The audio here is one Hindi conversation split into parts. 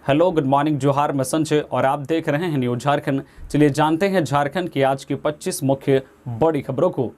हेलो, गुड मॉर्निंग, जोहार, मैं संजय और आप देख रहे हैं न्यूज झारखंड। चलिए जानते हैं झारखंड की आज की 25 मुख्य बड़ी खबरों को।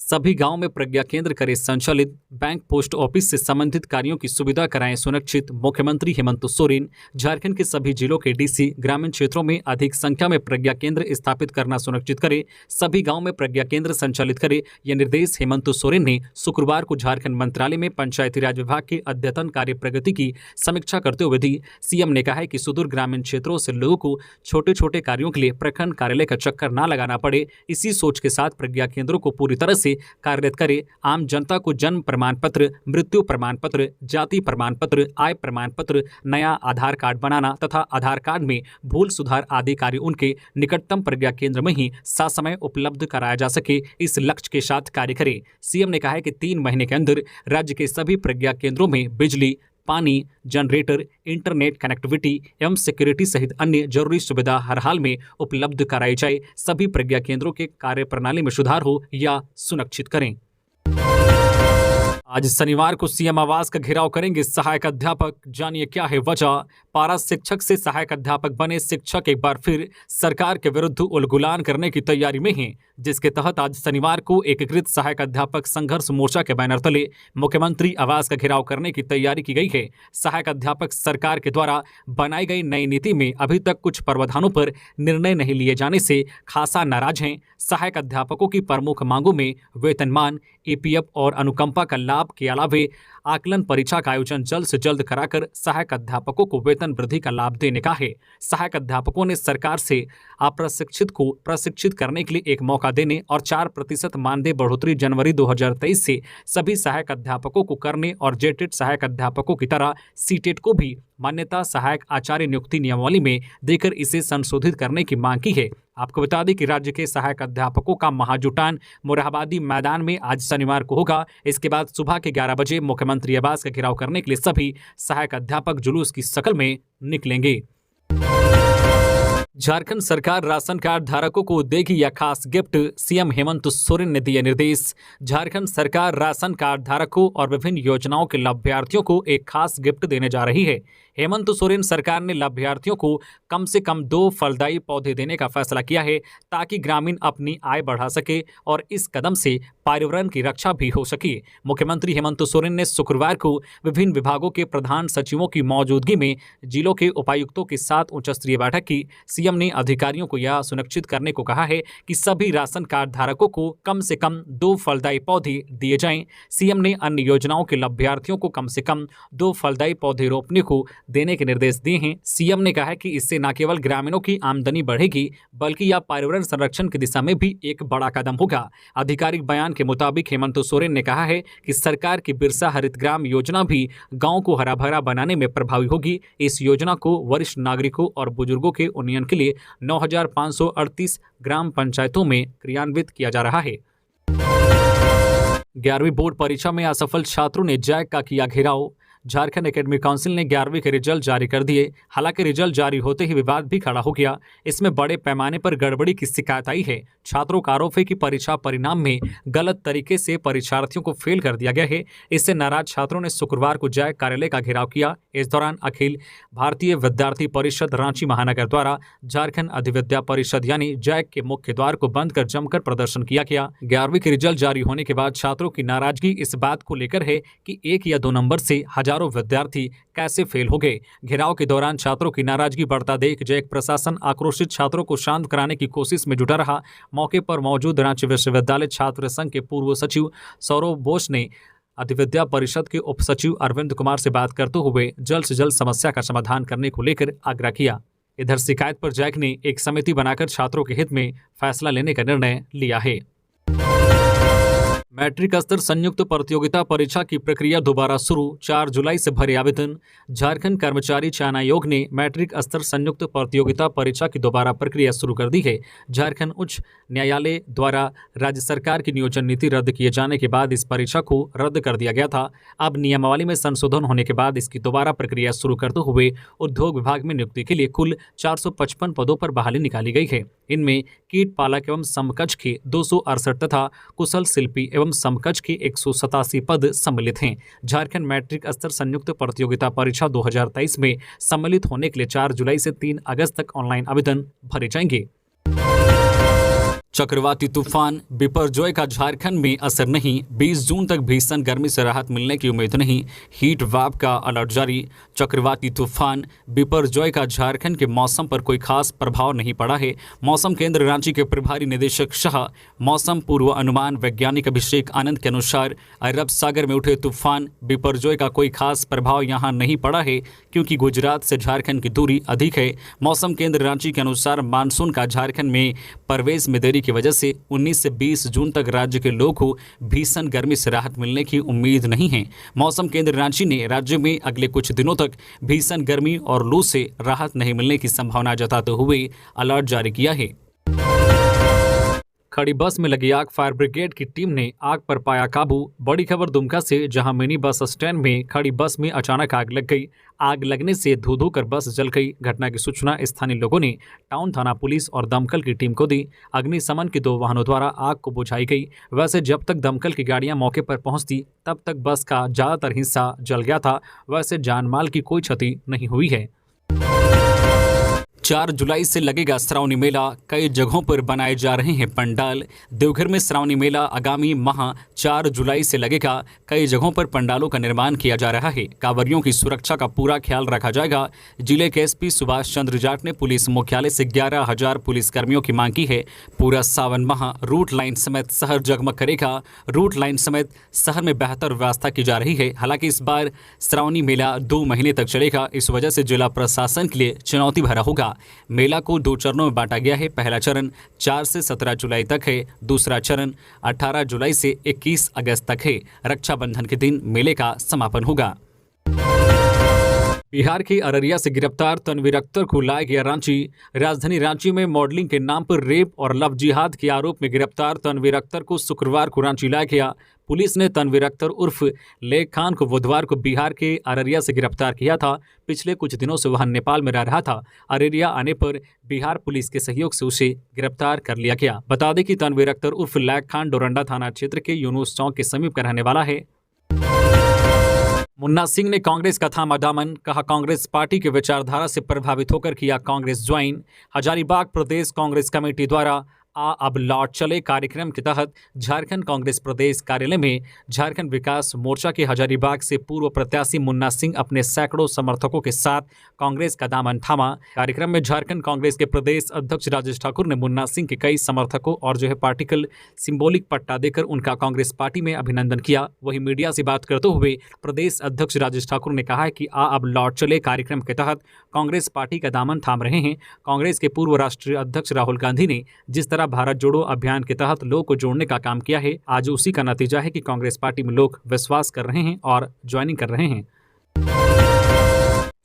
सभी गांव में प्रज्ञा केंद्र करे संचालित, बैंक पोस्ट ऑफिस से संबंधित कार्यों की सुविधा कराएं सुनिश्चित। मुख्यमंत्री हेमंत सोरेन। झारखंड के सभी जिलों के डीसी ग्रामीण क्षेत्रों में अधिक संख्या में प्रज्ञा केंद्र स्थापित करना सुनिश्चित करे, सभी गांव में प्रज्ञा केंद्र संचालित करे। यह निर्देश हेमंत सोरेन ने शुक्रवार को झारखंड मंत्रालय में पंचायती राज विभाग के अद्यतन कार्य प्रगति की समीक्षा करते हुए दी। सीएम ने कहा है कि सुदूर ग्रामीण क्षेत्रों से लोगों को छोटे छोटे कार्यों के लिए प्रखंड कार्यालय का चक्कर न लगाना पड़े। इसी सोच के साथ प्रज्ञा केंद्रों को पूरी तरह से कार्यरत करे। आम जनता को जन्म प्रमाण पत्र, मृत्यु प्रमाण पत्र, जाति प्रमाण पत्र, आय प्रमाण पत्र, नया आधार कार्ड बनाना तथा आधार कार्ड में भूल सुधार आदि कार्य उनके निकटतम प्रज्ञा केंद्र में ही ससमय उपलब्ध कराया जा सके, इस लक्ष्य के साथ कार्य करे। सीएम ने कहा है कि 3 महीने के अंदर राज्य के सभी प्रज्ञा केंद्रों में बिजली, पानी, जनरेटर, इंटरनेट कनेक्टिविटी एवं सिक्योरिटी सहित अन्य जरूरी सुविधा हर हाल में उपलब्ध कराई जाए। सभी प्रज्ञा केंद्रों के कार्य प्रणाली में सुधार हो या सुनिश्चित करें। आज शनिवार को सीएम आवास का घेराव करेंगे सहायक अध्यापक, जानिए क्या है वजह। पारा शिक्षक से सहायक अध्यापक बने शिक्षक एक बार फिर सरकार के विरुद्ध उलगुलान करने की तैयारी में हैं, जिसके तहत आज शनिवार को एकीकृत सहायक अध्यापक संघर्ष मोर्चा के बैनर तले मुख्यमंत्री आवास का घेराव करने की तैयारी की गई है। सहायक अध्यापक सरकार के द्वारा बनाई गई नई नीति में अभी तक कुछ प्रावधानों पर निर्णय नहीं लिए जाने से खासा नाराज हैं। सहायक अध्यापकों की प्रमुख मांगों में वेतनमान, ईपीएफ और अनुकंपा का लाभ के अलावे आकलन परीक्षा का आयोजन जल्द से जल्द कराकर सहायक अध्यापकों को वेतन वृद्धि का लाभ देने का है। सहायक अध्यापकों ने सरकार से अप्रशिक्षित को प्रशिक्षित करने के लिए एक मौका देने और 4% मानदेय बढ़ोतरी जनवरी 2023 से सभी सहायक अध्यापकों को करने और जेटेड सहायक अध्यापकों की तरह सीटेट को भी मान्यता सहायक आचार्य नियुक्ति नियमावली में देकर इसे संशोधित करने की मांग की है। आपको बता दें कि राज्य के सहायक अध्यापकों का महाजुटान मोरहाबादी मैदान में आज शनिवार को होगा। इसके बाद सुबह के 11 बजे मुख्यमंत्री आवास का घेराव करने के लिए सभी सहायक अध्यापक जुलूस की शक्ल में निकलेंगे। झारखंड सरकार राशन कार्ड धारकों को देगी या खास गिफ्ट, सीएम हेमंत सोरेन ने दिए निर्देश। झारखंड सरकार राशन कार्ड धारकों और विभिन्न योजनाओं के लाभार्थियों को एक खास गिफ्ट देने जा रही है। हेमंत सोरेन सरकार ने लाभार्थियों को कम से कम 2 फलदायी पौधे देने का फैसला किया है, ताकि ग्रामीण अपनी आय बढ़ा सके और इस कदम से पर्यावरण की रक्षा भी हो सके। मुख्यमंत्री हेमंत सोरेन ने शुक्रवार को विभिन्न विभागों के प्रधान सचिवों की मौजूदगी में जिलों के उपायुक्तों के साथ उच्च स्तरीय बैठक की। सीएम ने अधिकारियों को यह सुनिश्चित करने को कहा है कि सभी राशन कार्ड धारकों को कम से कम 2 फलदायी पौधे दिए जाएं। सीएम ने अन्य योजनाओं के लाभार्थियों को कम से कम 2 फलदायी पौधे रोपने को देने के निर्देश दिए हैं। सीएम ने कहा है कि इससे न केवल ग्रामीणों की आमदनी बढ़ेगी, बल्कि यह पर्यावरण संरक्षण की दिशा में भी एक बड़ा कदम होगा। आधिकारिक बयान के मुताबिक हेमंत सोरेन ने कहा है कि सरकार की बिरसा हरित ग्राम योजना भी गांव को हरा भरा बनाने में प्रभावी होगी। इस योजना को वरिष्ठ नागरिकों और बुजुर्गों के उन्नयन के लिए 9,538 ग्राम पंचायतों में क्रियान्वित किया जा रहा है। 11वीं बोर्ड परीक्षा में असफल छात्रों ने जैक का किया घेराव। झारखंड एकेडमिक काउंसिल ने 11वीं के रिजल्ट जारी कर दिए। हालांकि रिजल्ट जारी होते ही विवाद भी खड़ा हो गया। इसमें बड़े पैमाने पर गड़बड़ी की शिकायत आई है। छात्रों का आरोप है कि परीक्षा परिणाम में गलत तरीके से परीक्षार्थियों को फेल कर दिया गया है। इससे नाराज छात्रों ने शुक्रवार को जैक कार्यालय का घेराव किया। इस दौरान अखिल भारतीय विद्यार्थी परिषद रांची महानगर द्वारा झारखंड अधिविद्या परिषद यानी जैक के मुख्य द्वार को बंद कर जमकर प्रदर्शन किया गया। 11वीं के रिजल्ट जारी होने के बाद छात्रों की नाराजगी इस बात को लेकर है कि 1 या 2 नंबर से हजारों विद्यार्थी कैसे फेल हो गए। घेराव के दौरान छात्रों की नाराजगी बढ़ता देख जैक प्रशासन आक्रोशित छात्रों को शांत कराने की कोशिश में जुटा रहा। मौके पर मौजूद रांची विश्वविद्यालय छात्र संघ के पूर्व सचिव सौरभ बोस ने अधिविद्या परिषद के उप सचिव अरविंद कुमार से बात करते हुए जल्द से जल्द समस्या का समाधान करने को लेकर आग्रह किया। इधर शिकायत पर जैक ने एक समिति बनाकर छात्रों के हित में फैसला लेने का निर्णय लिया है। मैट्रिक स्तर संयुक्त प्रतियोगिता परीक्षा की प्रक्रिया दोबारा शुरू, 4 जुलाई से भरे आवेदन। झारखंड कर्मचारी चयन आयोग ने मैट्रिक स्तर संयुक्त प्रतियोगिता परीक्षा की दोबारा प्रक्रिया शुरू कर दी है। झारखंड उच्च न्यायालय द्वारा राज्य सरकार की नियोजन नीति रद्द किए जाने के बाद इस परीक्षा को रद्द कर दिया गया था। अब नियमावली में संशोधन होने के बाद इसकी दोबारा प्रक्रिया शुरू करते हुए उद्योग विभाग में नियुक्ति के लिए कुल 455 पदों पर बहाली निकाली गई है। इनमें कीट पालक एवं समकक्ष के 268 तथा कुशल शिल्पी एवं समकक्ष के 187 पद सम्मिलित हैं। झारखंड मैट्रिक स्तर संयुक्त प्रतियोगिता परीक्षा 2023 में सम्मिलित होने के लिए 4 जुलाई से 3 अगस्त तक ऑनलाइन आवेदन भरे जाएंगे। चक्रवाती तूफान बिपरजॉय का झारखंड में असर नहीं, 20 जून तक भीषण गर्मी से राहत मिलने की उम्मीद नहीं, हीट वेव का अलर्ट जारी। चक्रवाती तूफान बिपरजॉय का झारखंड के मौसम पर कोई खास प्रभाव नहीं पड़ा है। मौसम केंद्र रांची के प्रभारी निदेशक शाह मौसम पूर्व अनुमान वैज्ञानिक अभिषेक आनंद के अनुसार अरब सागर में उठे तूफान बिपरजॉय का कोई खास प्रभाव यहां नहीं पड़ा है, क्योंकि गुजरात से झारखंड की दूरी अधिक है। मौसम केंद्र रांची के अनुसार मानसून का झारखंड में प्रवेश में देरी की वजह से 19 से 20 जून तक राज्य के लोगों को भीषण गर्मी से राहत मिलने की उम्मीद नहीं है। मौसम केंद्र रांची ने राज्य में अगले कुछ दिनों तक भीषण गर्मी और लू से राहत नहीं मिलने की संभावना जताते हुए अलर्ट जारी किया है। खड़ी बस में लगी आग, फायर ब्रिगेड की टीम ने आग पर पाया काबू। बड़ी खबर दुमका से, जहां मिनी बस स्टैंड में खड़ी बस में अचानक आग लग गई। आग लगने से धू धू कर बस जल गई। घटना की सूचना स्थानीय लोगों ने टाउन थाना पुलिस और दमकल की टीम को दी। अग्निशमन के 2 वाहनों द्वारा आग को बुझाई गई। वैसे जब तक दमकल की गाड़ियां मौके पर पहुंचती तब तक बस का ज़्यादातर हिस्सा जल गया था। वैसे जानमाल की कोई क्षति नहीं हुई है। 4 जुलाई से लगेगा श्रावणी मेला, कई जगहों पर बनाए जा रहे हैं पंडाल। देवघर में श्रावणी मेला आगामी माह 4 जुलाई से लगेगा। कई जगहों पर पंडालों का निर्माण किया जा रहा है। कांवरियों की सुरक्षा का पूरा ख्याल रखा जाएगा। जिले के एसपी सुभाष चंद्र जाट ने पुलिस मुख्यालय से 11,000 पुलिसकर्मियों की मांग की है। पूरा सावन माह रूट लाइन समेत शहर जगमग करेगा। रूट लाइन समेत शहर में बेहतर व्यवस्था की जा रही है। हालांकि इस बार श्रावणी मेला 2 महीने तक चलेगा। इस वजह से जिला प्रशासन के लिए चुनौती भरा होगा। मेला को 2 चरणों में बांटा गया है। पहला चरण 4 से 17 जुलाई तक है। दूसरा चरण 18 जुलाई से 21 अगस्त तक है। रक्षाबंधन के दिन मेले का समापन होगा। बिहार के अररिया से गिरफ्तार तनवीर अख्तर को लाया गया रांची। राजधानी रांची में मॉडलिंग के नाम पर रेप और लव जिहाद के आरोप में गिरफ्तार तनवीर अख्तर को शुक्रवार को रांची लाया गया। पुलिस ने तनवीर अख्तर उर्फ लेक खान को बुधवार को बिहार के अररिया से गिरफ्तार किया था। पिछले कुछ दिनों से वह नेपाल में रह रहा था। अररिया आने पर बिहार पुलिस के सहयोग से उसे गिरफ्तार कर लिया गया। बता दें कि तनवीर अख्तर उर्फ लेक खान डोरंडा थाना क्षेत्र के यूनुस चौक के समीप का रहने वाला है। मुन्ना सिंह ने कांग्रेस का थामा दामन, कहा कांग्रेस पार्टी के विचारधारा से प्रभावित होकर किया कांग्रेस ज्वाइन। हजारीबाग प्रदेश कांग्रेस कमेटी द्वारा अब लौट चले कार्यक्रम के तहत झारखंड कांग्रेस प्रदेश कार्यालय में झारखंड विकास मोर्चा के हजारीबाग से पूर्व प्रत्याशी मुन्ना सिंह अपने सैकड़ों समर्थकों के साथ कांग्रेस का दामन थामा। कार्यक्रम में झारखंड कांग्रेस के प्रदेश अध्यक्ष राजेश ठाकुर ने मुन्ना सिंह के कई समर्थकों और पार्टिकल सिंबॉलिक पट्टा देकर उनका कांग्रेस पार्टी में अभिनंदन किया। वहीं मीडिया से बात करते हुए प्रदेश अध्यक्ष राजेश ठाकुर ने कहा है कि अब लौट चले कार्यक्रम के तहत कांग्रेस पार्टी का दामन थाम रहे हैं। कांग्रेस के पूर्व राष्ट्रीय अध्यक्ष राहुल गांधी ने जिस तरह भारत जोड़ो अभियान के तहत लोग को जोड़ने का काम किया है, आज उसी का नतीजा है कि कांग्रेस पार्टी में लोग विश्वास कर रहे हैं और ज्वाइनिंग कर रहे हैं।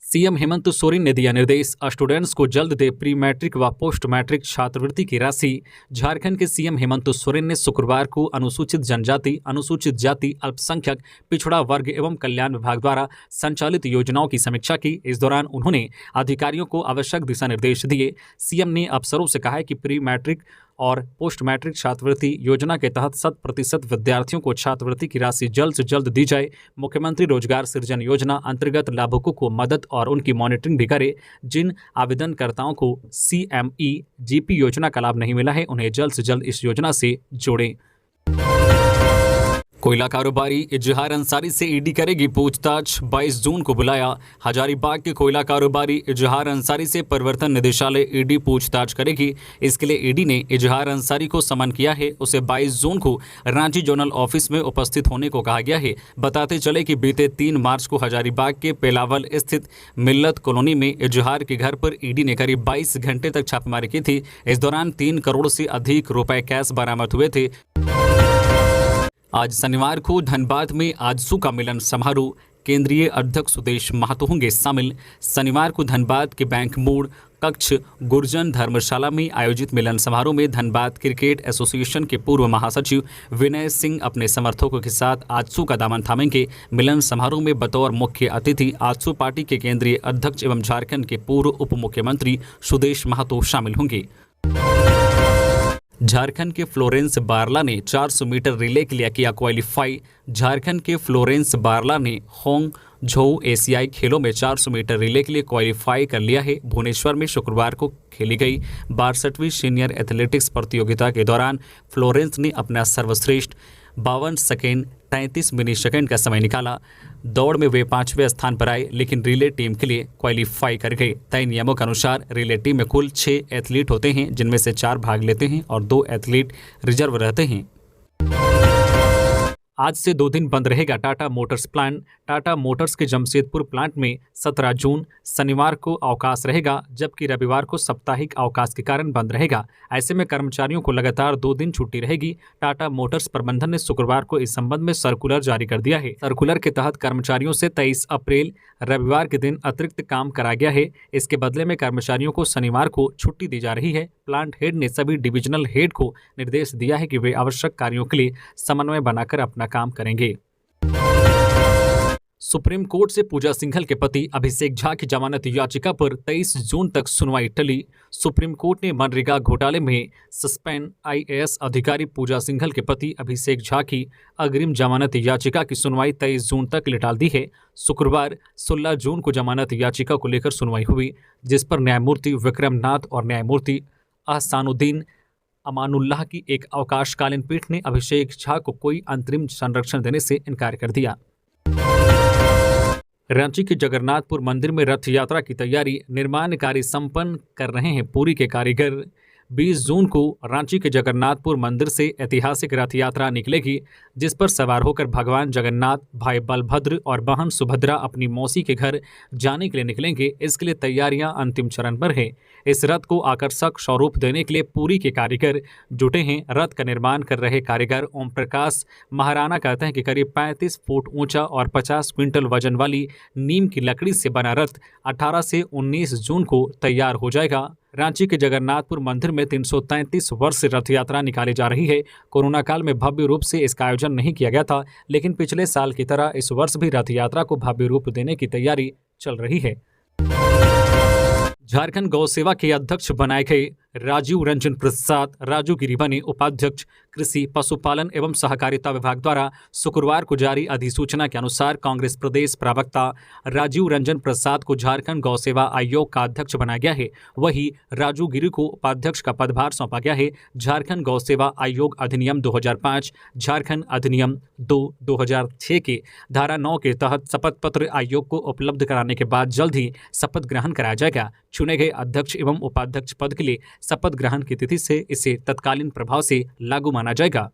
सीएम हेमंत सोरेन ने दिया निर्देश, स्टूडेंट्स को जल्द दे प्री मैट्रिक व पोस्ट मैट्रिक छात्रवृत्ति की राशि। झारखंड के सीएम हेमंत सोरेन ने शुक्रवार को अनुसूचित जनजाति, अनुसूचित जाति, अल्पसंख्यक, पिछड़ा वर्ग एवं कल्याण विभाग द्वारा संचालित योजनाओं की समीक्षा की। इस दौरान उन्होंने अधिकारियों को आवश्यक दिशा निर्देश दिए। सीएम ने अफसरों से कहा है कि प्री मैट्रिक और पोस्ट मैट्रिक छात्रवृत्ति योजना के तहत 100% विद्यार्थियों को छात्रवृत्ति की राशि जल्द से जल्द दी जाए। मुख्यमंत्री रोजगार सृजन योजना अंतर्गत लाभुकों को मदद और उनकी मॉनिटरिंग भी करे। जिन आवेदनकर्ताओं को CME GP योजना का लाभ नहीं मिला है, उन्हें जल्द से जल्द इस योजना से जोड़ें। कोयला कारोबारी इजहार अंसारी से ईडी करेगी पूछताछ, 22 जून को बुलाया। हजारीबाग के कोयला कारोबारी इजहार अंसारी से प्रवर्तन निदेशालय ईडी पूछताछ करेगी। इसके लिए ईडी ने इजहार अंसारी को समन किया है। उसे 22 जून को रांची जोनल ऑफिस में उपस्थित होने को कहा गया है। बताते चले कि बीते 3 मार्च को हजारीबाग के पेलावल स्थित मिल्लत कॉलोनी में इजहार के घर पर ईडी ने करीब 22 घंटे तक छापेमारी की थी। इस दौरान 3 करोड़ से अधिक रुपए कैश बरामद हुए थे। आज शनिवार को धनबाद में आजसू का मिलन समारोह, केंद्रीय अध्यक्ष सुदेश महतो होंगे शामिल। शनिवार को धनबाद के बैंक मोड़ कक्ष गुर्जन धर्मशाला में आयोजित मिलन समारोह में धनबाद क्रिकेट एसोसिएशन के पूर्व महासचिव विनय सिंह अपने समर्थकों के साथ आजसू का दामन थामेंगे। मिलन समारोह में बतौर मुख्य अतिथि आजसू पार्टी के केंद्रीय अध्यक्ष एवं झारखंड के पूर्व उप मुख्यमंत्री सुदेश महतो शामिल होंगे। झारखंड के फ्लोरेंस बारला ने 400 मीटर रिले के लिए किया क्वालिफाई। झारखंड के फ्लोरेंस बारला ने होंग झोउ एशियाई खेलों में 400 मीटर रिले के लिए क्वालिफाई कर लिया है। भुवनेश्वर में शुक्रवार को खेली गई 62वीं सीनियर एथलेटिक्स प्रतियोगिता के दौरान फ्लोरेंस ने अपना सर्वश्रेष्ठ 52 सेकेंड 33 मिली सेकेंड का समय निकाला। दौड़ में वे 5वें स्थान पर आए, लेकिन रिले टीम के लिए क्वालिफाई कर गए। तय नियमों के अनुसार रिले टीम में कुल 6 एथलीट होते हैं, जिनमें से 4 भाग लेते हैं और 2 एथलीट रिजर्व रहते हैं। आज से 2 दिन बंद रहेगा Tata Motors plant. Tata Motors के जमशेदपुर प्लांट में 17 जून शनिवार को अवकाश रहेगा, जबकि रविवार को साप्ताहिक अवकाश के कारण बंद रहेगा। ऐसे में कर्मचारियों को लगातार 2 दिन छुट्टी रहेगी। टाटा मोटर्स प्रबंधन ने शुक्रवार को इस संबंध में सर्कुलर जारी कर दिया है। सर्कुलर के तहत कर्मचारियों से 23 अप्रैल रविवार के दिन अतिरिक्त काम कराया गया है। इसके बदले में कर्मचारियों को शनिवार को छुट्टी दी जा रही है। प्लांट हेड ने सभी डिविजनल हेड को निर्देश दिया है कि वे आवश्यक कार्यों के लिए समन्वय बनाकर अपना काम करेंगे। सुप्रीम कोर्ट से पूजा सिंघल के पति अभिषेक झा की जमानत याचिका पर 23 जून तक सुनवाई टली। सुप्रीम कोर्ट ने मनरेगा घोटाले में सस्पेंड IAS अधिकारी पूजा सिंघल के पति अभिषेक झा की अग्रिम जमानत याचिका की सुनवाई 23 जून तक टाल दी है। शुक्रवार 16 जून को जमानत याचिका को लेकर सुनवाई हुई, जिस पर न्यायमूर्ति विक्रम नाथ और न्यायमूर्ति अहसानुद्दीन अमानुल्लाह की एक अवकाशकालीन पीठ ने अभिषेक झा को कोई अंतरिम संरक्षण देने से इनकार कर दिया। रांची के जगन्नाथपुर मंदिर में रथ यात्रा की तैयारी निर्माण कार्य संपन्न कर रहे हैं पुरी के कारीगर। 20 जून को रांची के जगन्नाथपुर मंदिर से ऐतिहासिक रथ यात्रा निकलेगी, जिस पर सवार होकर भगवान जगन्नाथ, भाई बलभद्र और बहन सुभद्रा अपनी मौसी के घर जाने के लिए निकलेंगे। इसके लिए तैयारियां अंतिम चरण पर है। इस रथ को आकर्षक स्वरूप देने के लिए पुरी के कारीगर जुटे हैं। रथ का निर्माण कर रहे कारीगर ओम प्रकाश महाराणा कहते हैं कि करीब 35 फुट ऊंचा और 50 क्विंटल वजन वाली नीम की लकड़ी से बना रथ 18 से 19 जून को तैयार हो जाएगा। रांची के जगन्नाथपुर मंदिर में 333 वर्ष से रथ यात्रा निकाली जा रही है। कोरोना काल में भव्य रूप से इसका आयोजन नहीं किया गया था, लेकिन पिछले साल की तरह इस वर्ष भी रथ यात्रा को भव्य रूप देने की तैयारी चल रही है। झारखंड गौ सेवा के अध्यक्ष बनाए गए राजीव रंजन प्रसाद राजूगिरी बने उपाध्यक्ष। कृषि पशुपालन एवं सहकारिता विभाग द्वारा शुक्रवार को जारी अधिसूचना के अनुसार कांग्रेस प्रदेश प्रवक्ता राजीव रंजन प्रसाद को झारखंड गौ सेवा आयोग का अध्यक्ष बनाया गया है। वहीं राजूगिरी को उपाध्यक्ष का पदभार सौंपा गया है। झारखंड गौ सेवा आयोग अधिनियम 2005, झारखंड अधिनियम 2006 के धारा 9 के तहत शपथ पत्र आयोग को उपलब्ध कराने के बाद जल्द ही शपथ ग्रहण कराया जाएगा। चुने गए अध्यक्ष एवं उपाध्यक्ष पद के लिए शपथ ग्रहण की तिथि से इसे तत्कालीन प्रभाव से लागू माना जाएगा।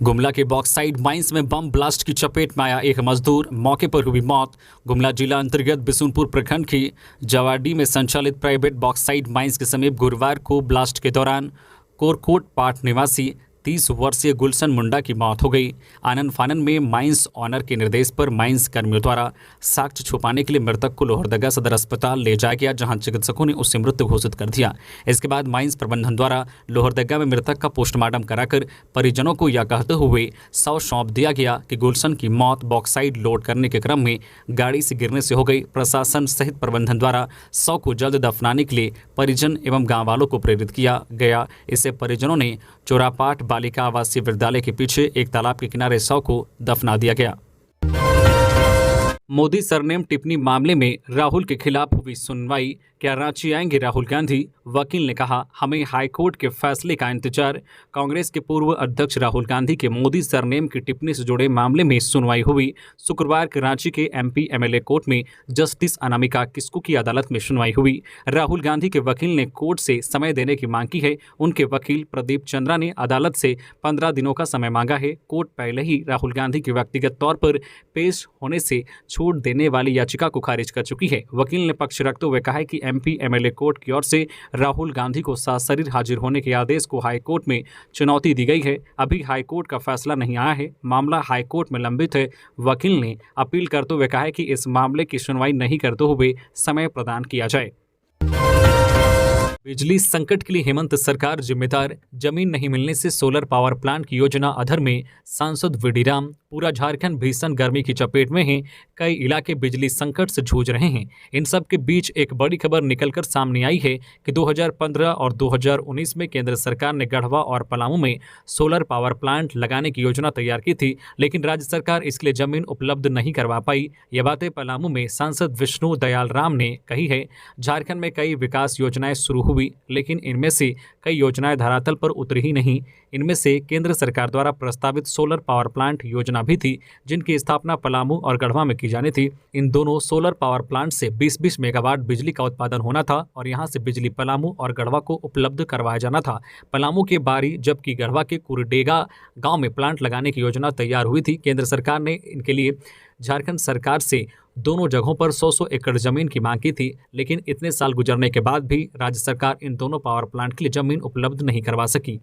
गुमला के बॉक्साइट माइंस में बम ब्लास्ट की चपेट में आया एक मजदूर, मौके पर हुई मौत। गुमला जिला अंतर्गत बिशुनपुर प्रखंड की जवाडी में संचालित प्राइवेट बॉक्साइट माइंस के समीप गुरुवार को ब्लास्ट के दौरान कोरकोट पाट निवासी 30 वर्षीय गुलशन मुंडा की मौत हो गई। आनन फानन में माइंस ऑनर के निर्देश पर माइंस कर्मियों द्वारा साक्ष्य छुपाने के लिए मृतक को लोहरदगा सदर अस्पताल ले जाया गया, जहां चिकित्सकों ने उसे मृत घोषित कर दिया। इसके बाद माइंस प्रबंधन द्वारा लोहरदगा में मृतक का पोस्टमार्टम कराकर परिजनों को यह कहते हुए शव सौंप दिया गया कि गुलशन की मौत बॉक्साइट लोड करने के क्रम में गाड़ी से गिरने से हो गई। प्रशासन सहित प्रबंधन द्वारा शव को जल्द दफनाने के लिए परिजन एवं गाँव वालों को प्रेरित किया गया। इससे परिजनों ने चोरापाट बालिका आवासीय विद्यालय के पीछे एक तालाब के किनारे शव को दफना दिया गया। मोदी सरनेम टिप्पणी मामले में राहुल के खिलाफ हुई सुनवाई। क्या रांची आएंगे राहुल गांधी? वकील ने कहा, हमें हाईकोर्ट के फैसले का इंतजार। कांग्रेस के पूर्व अध्यक्ष राहुल गांधी के मोदी सरनेम की टिप्पणी से जुड़े मामले में सुनवाई हुई। शुक्रवार के रांची के MP MLA कोर्ट में जस्टिस अनामिका किस्कू की अदालत में सुनवाई हुई। राहुल गांधी के वकील ने कोर्ट से समय देने की मांग की है। उनके वकील प्रदीप चंद्रा ने अदालत से 15 दिनों का समय मांगा है। कोर्ट पहले ही राहुल गांधी की व्यक्तिगत तौर पर पेश होने से छूट देने वाली याचिका को खारिज कर चुकी है। वकील ने पक्ष रखते हुए कहा है कि MP MLA कोर्ट की ओर से राहुल गांधी को सशरीर हाजिर होने के आदेश को हाईकोर्ट में चुनौती दी गई है। अभी हाईकोर्ट का फैसला नहीं आया है, मामला हाईकोर्ट में लंबित है। वकील ने अपील करते हुए कहा है कि इस मामले की सुनवाई नहीं करते हुए समय प्रदान किया जाए। बिजली संकट के लिए हेमंत सरकार जिम्मेदार, जमीन नहीं मिलने से सोलर पावर प्लांट की योजना अधर में, सांसद वीडी राम। पूरा झारखंड भीषण गर्मी की चपेट में है, कई इलाके बिजली संकट से जूझ रहे हैं। इन सब के बीच एक बड़ी खबर निकलकर सामने आई है कि 2015 और 2019 में केंद्र सरकार ने गढ़वा और पलामू में सोलर पावर प्लांट लगाने की योजना तैयार की थी, लेकिन राज्य सरकार इसके लिए जमीन उपलब्ध नहीं करवा पाई। ये बातें पलामू में सांसद विष्णु दयाल राम ने कही है। झारखंड में कई विकास योजनाएं शुरू हुई, लेकिन इनमें से कई योजनाएं धरातल पर उतरी ही नहीं। इनमें से केंद्र सरकार द्वारा प्रस्तावित सोलर पावर प्लांट योजना भी थी, जिनकी स्थापना पलामू और गढ़वा में की जानी थी। इन दोनों सोलर पावर प्लांट से 20-20 मेगावाट बिजली का उत्पादन होना था और यहां से बिजली पलामू और गढ़वा को उपलब्ध करवाया जाना था। पलामू के बारी जबकि गढ़वा के कुरडेगा गांव में प्लांट लगाने की योजना तैयार हुई थी। केंद्र सरकार ने इनके लिए झारखंड सरकार से दोनों जगहों पर 100-100 एकड़ जमीन की मांग की थी, लेकिन इतने साल गुजरने के बाद भी राज्य सरकार इन दोनों पावर प्लांट के लिए जमीन उपलब्ध नहीं करवा सकी।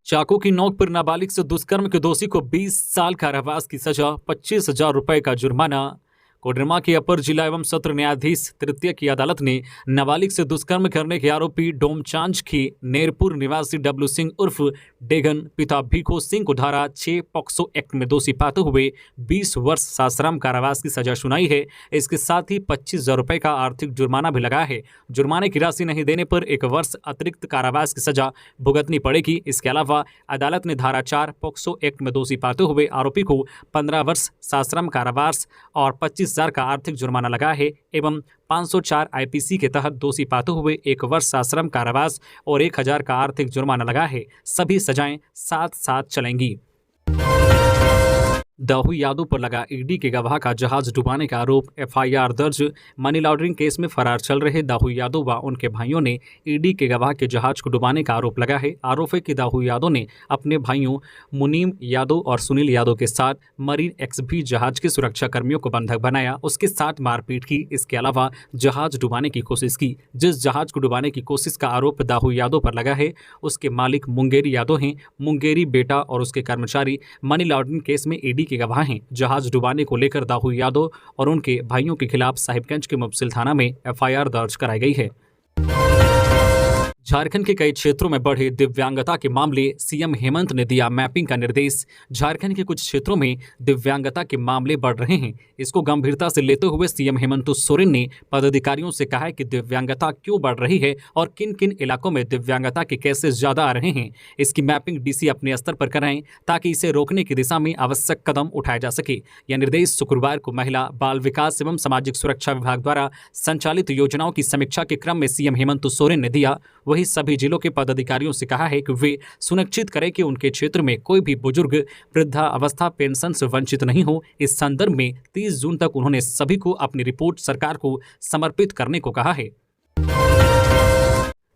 चाकू की नोक पर नाबालिग से दुष्कर्म के दोषी को 20 साल कारावास की सजा, 25,000 रुपए का जुर्माना। कोडरमा के अपर जिला एवं सत्र न्यायाधीश तृतीय की अदालत ने नाबालिग से दुष्कर्म करने के आरोपी डोमचांच की नेरपुर निवासी डब्लू सिंह उर्फ डेगन पिता भीखो सिंह को धारा 6 पॉक्सो एक्ट में दोषी पाते हुए 20 वर्ष सश्रम कारावास की सजा सुनाई है। इसके साथ ही 25,000 रुपए का आर्थिक जुर्माना भी लगाया है। जुर्माने की राशि नहीं देने पर 1 वर्ष अतिरिक्त कारावास की सजा भुगतनी पड़ेगी। इसके अलावा अदालत ने धारा 4 पॉक्सो एक्ट में दोषी पाते हुए आरोपी को 15 वर्ष सश्रम कारावास और 25,000 का आर्थिक जुर्माना लगा है एवं 504 आईपीसी के तहत दोषी पाते हुए 1 वर्ष सश्रम कारावास और 1,000 का आर्थिक जुर्माना लगा है। सभी सजाएं साथ साथ चलेंगी। दाऊ यादव पर लगा ईडी के गवाह का जहाज डुबाने का आरोप, एफआईआर दर्ज। मनी लॉन्ड्रिंग केस में फरार चल रहे दाऊ यादव व उनके भाइयों ने ईडी के गवाह के जहाज को डुबाने का आरोप लगा है। आरोप है कि दाऊ यादव ने अपने भाइयों मुनीम यादव और सुनील यादव के साथ मरीन एक्सबी जहाज के सुरक्षा कर्मियों को बंधक बनाया, उसके साथ मारपीट की। इसके अलावा जहाज डुबाने की कोशिश की। जिस जहाज को डुबाने की कोशिश का आरोप दाऊ यादव पर लगा है, उसके मालिक मुंगेरी यादव हैं। मुंगेरी बेटा और उसके कर्मचारी मनी लॉन्ड्रिंग केस में ईडी के गवाह हैं। जहाज डुबाने को लेकर दाऊ यादव और उनके भाइयों के खिलाफ साहिबगंज के मुफस्सिल थाना में एफआईआर दर्ज कराई गई है। झारखंड के कई क्षेत्रों में बढ़े दिव्यांगता के मामले, सीएम हेमंत ने दिया मैपिंग का निर्देश। झारखंड के कुछ क्षेत्रों में दिव्यांगता के मामले बढ़ रहे हैं। इसको गंभीरता से लेते हुए सीएम हेमंत सोरेन ने पदाधिकारियों से कहा है कि दिव्यांगता क्यों बढ़ रही है और किन किन इलाकों में दिव्यांगता के केसेस ज्यादा आ रहे हैं। इसकी मैपिंग डीसी अपने स्तर पर कराएं ताकि इसे रोकने की दिशा में आवश्यक कदम उठाए जा सके। यह निर्देश शुक्रवार को महिला बाल विकास एवं सामाजिक सुरक्षा विभाग द्वारा संचालित योजनाओं की समीक्षा के क्रम में सीएम हेमंत सोरेन ने दिया। वही सभी जिलों के पदाधिकारियों से कहा है कि वे सुनिश्चित करें कि उनके क्षेत्र में कोई भी बुजुर्ग वृद्धावस्था पेंशन से वंचित नहीं हो। इस संदर्भ में 30 जून तक उन्होंने सभी को अपनी रिपोर्ट सरकार को समर्पित करने को कहा है।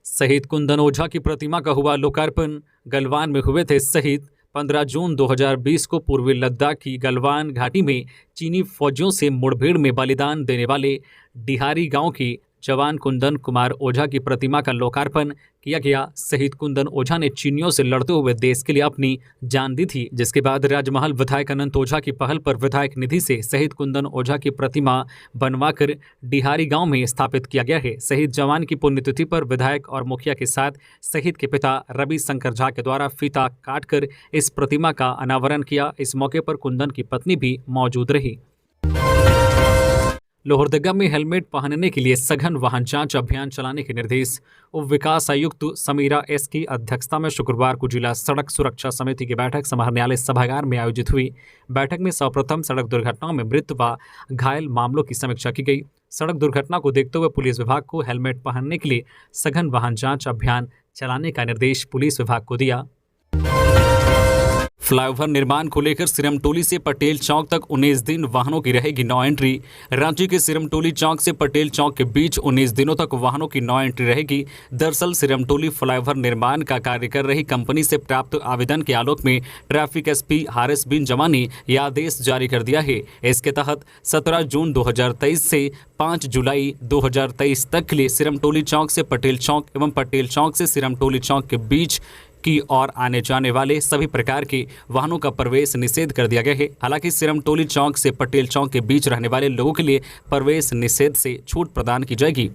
शहीद कुंदन ओझा की प्रतिमा का हुआ लोकार्पण। गलवान में हुए थे शहीद। 15 जून 2020 को पूर्वी लद्दाख की गलवान घाटी में चीनी फौजियों से मुठभेड़ में बलिदान देने वाले डिहारी गांव की जवान कुंदन कुमार ओझा की प्रतिमा का लोकार्पण किया गया। शहीद कुंदन ओझा ने चीनियों से लड़ते हुए देश के लिए अपनी जान दी थी, जिसके बाद राजमहल विधायक अनंत ओझा की पहल पर विधायक निधि से शहीद कुंदन ओझा की प्रतिमा बनवाकर डिहारी गांव में स्थापित किया गया है। शहीद जवान की पुण्यतिथि पर विधायक और मुखिया के साथ शहीद के पिता रवि शंकर झा के द्वारा फीता काटकर इस प्रतिमा का अनावरण किया। इस मौके पर कुंदन की पत्नी भी मौजूद रही। लोहरदगा में हेलमेट पहनने के लिए सघन वाहन जांच अभियान चलाने के निर्देश। उप विकास आयुक्त समीरा एस की अध्यक्षता में शुक्रवार को जिला सड़क सुरक्षा समिति की बैठक समाहरणालय सभागार में आयोजित हुई। बैठक में सर्वप्रथम सड़क दुर्घटनाओं में मृत व घायल मामलों की समीक्षा की गई। सड़क दुर्घटना को देखते हुए पुलिस विभाग को हेलमेट पहनने के लिए सघन वाहन जांच अभियान चलाने का निर्देश पुलिस विभाग को दिया। फ्लाईओवर निर्माण को लेकर सिरमटोली से पटेल चौक तक 19 दिन वाहनों की रहेगी नो एंट्री। रांची के सिरमटोली चौक से पटेल चौक के बीच 19 दिनों तक वाहनों की नो एंट्री रहेगी। दरअसल सिरमटोली फ्लाईओवर निर्माण का कार्य कर रही कंपनी से प्राप्त आवेदन के आलोक में ट्रैफिक एसपी हारिस बिन जमा ने यह आदेश जारी कर दिया है। इसके तहत 17 जून 2023 से 5 जुलाई 2023 तक के लिए सिरमटोली चौक से पटेल चौक एवं पटेल चौक से सिरमटोली चौक के बीच की और आने जाने वाले सभी प्रकार के वाहनों का प्रवेश निषेध कर दिया गया है। हालांकि सिरमटोली चौक से पटेल चौक के बीच रहने वाले लोगों के लिए प्रवेश निषेध से छूट प्रदान की जाएगी।